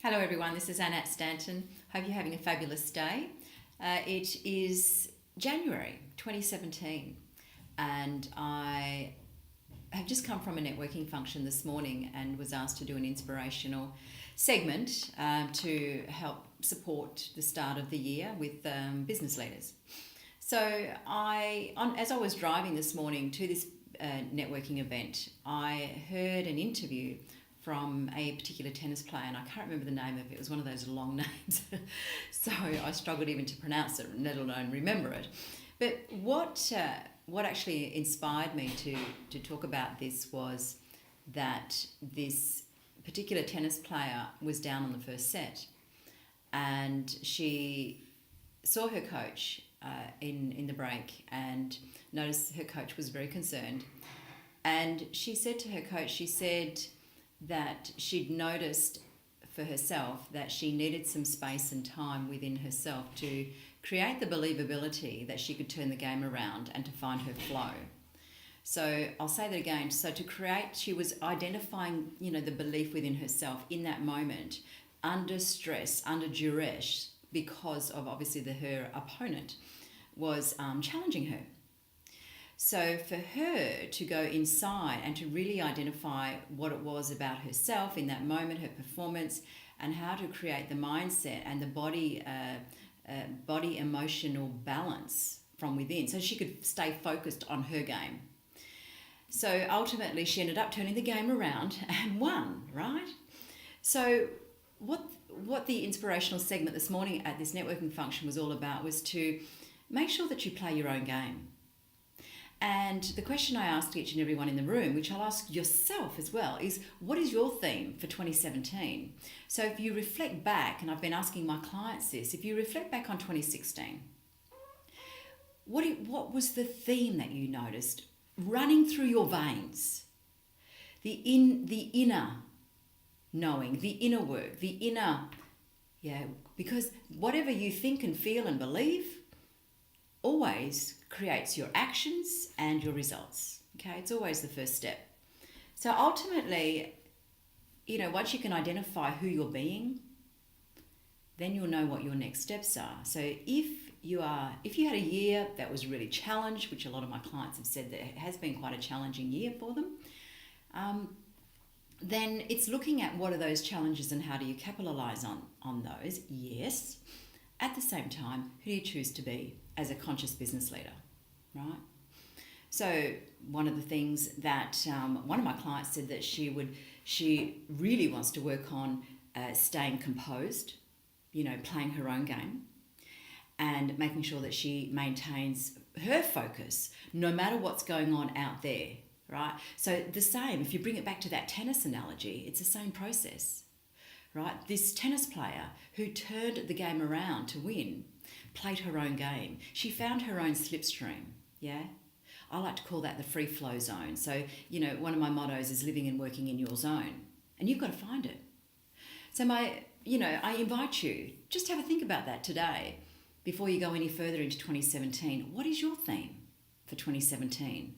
Hello everyone, this is Annette Stanton. Hope you're having a fabulous day. It is January 2017 and I have just come from a networking function this morning and was asked to do an inspirational segment to help support the start of the year with business leaders. So as I was driving this morning to this networking event, I heard an interview from a particular tennis player, and I can't remember the name of it. It was one of those long names, so I struggled even to pronounce it, let alone remember it. But what actually inspired me to talk about this was that this particular tennis player was down on the first set, and she saw her coach in the break and noticed her coach was very concerned. And she said to her coach, she said that she'd noticed for herself that she needed some space and time within herself to create the believability that she could turn the game around and to find her flow. So I'll say that again. So to create, she was identifying, the belief within herself in that moment, under stress, under duress, because of obviously her opponent was challenging her. So for her to go inside and to really identify what it was about herself in that moment, her performance, and how to create the mindset and the body emotional balance from within, so she could stay focused on her game. So ultimately, she ended up turning the game around and won, right? So what the inspirational segment this morning at this networking function was all about was to make sure that you play your own game. And the question I asked each and everyone in the room, which I'll ask yourself as well, is what is your theme for 2017? So if you reflect back, and I've been asking my clients this, if you reflect back on 2016, what was the theme that you noticed running through your veins? The inner knowing, the inner work, the inner, because whatever you think and feel and believe always creates your actions and your results. Okay, it's always the first step. So ultimately, once you can identify who you're being, then you'll know what your next steps are. So if you had a year that was really challenged, which a lot of my clients have said that it has been quite a challenging year for them, then it's looking at what are those challenges and how do you capitalize on those. Yes. At the same time, who do you choose to be as a conscious business leader, right? So one of the things that one of my clients said that she really wants to work on staying composed, playing her own game and making sure that she maintains her focus no matter what's going on out there, right? So the same, if you bring it back to that tennis analogy, it's the same process. Right? This tennis player who turned the game around to win played her own game. She found her own slipstream, yeah? I like to call that the free flow zone. So, one of my mottos is living and working in your zone, and you've got to find it. So I invite you, just have a think about that today before you go any further into 2017. What is your theme for 2017?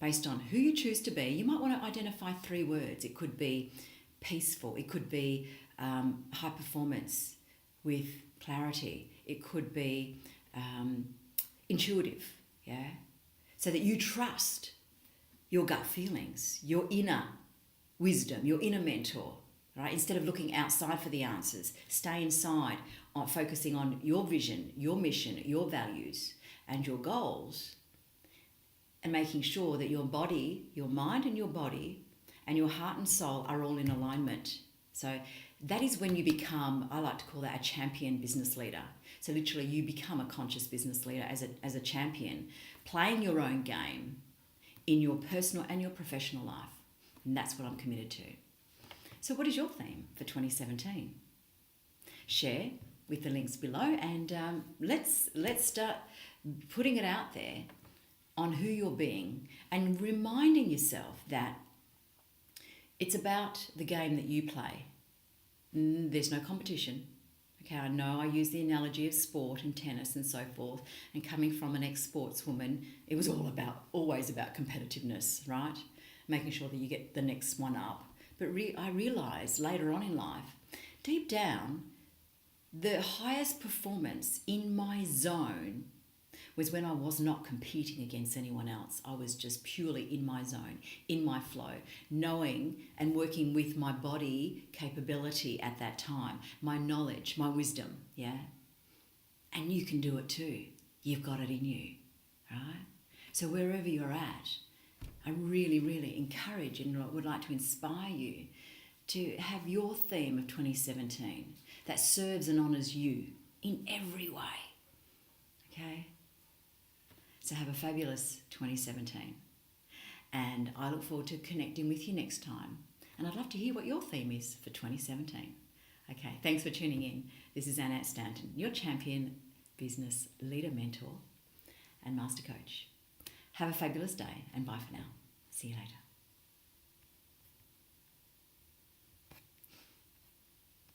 Based on who you choose to be, you might want to identify 3 words. It could be peaceful, it could be high performance with clarity, it could be intuitive, so that you trust your gut feelings, your inner wisdom, your inner mentor, right? Instead of looking outside for the answers, stay inside, focusing on your vision, your mission, your values and your goals, and making sure that your body, your mind and your body and your heart and soul are all in alignment. So that is when you become, I like to call that a champion business leader. So literally you become a conscious business leader as a champion, playing your own game in your personal and your professional life. And that's what I'm committed to. So what is your theme for 2017? Share with the links below, and let's start putting it out there on who you're being and reminding yourself that it's about the game that you play. There's no competition. Okay, I know I use the analogy of sport and tennis and so forth, and coming from an ex-sportswoman, it was always about competitiveness, right? Making sure that you get the next one up. But I realised later on in life, it deep down, the highest performance in my zone was when I was not competing against anyone else. I was just purely in my zone, in my flow, knowing and working with my body capability at that time, my knowledge, my wisdom, yeah? And you can do it too. You've got it in you, right? So wherever you're at, I really, really encourage and would like to inspire you to have your theme of 2017 that serves and honours you in every way, okay? So have a fabulous 2017. And I look forward to connecting with you next time. And I'd love to hear what your theme is for 2017. Okay, thanks for tuning in. This is Annette Stanton, your champion, business leader, mentor, and master coach. Have a fabulous day and bye for now. See you later.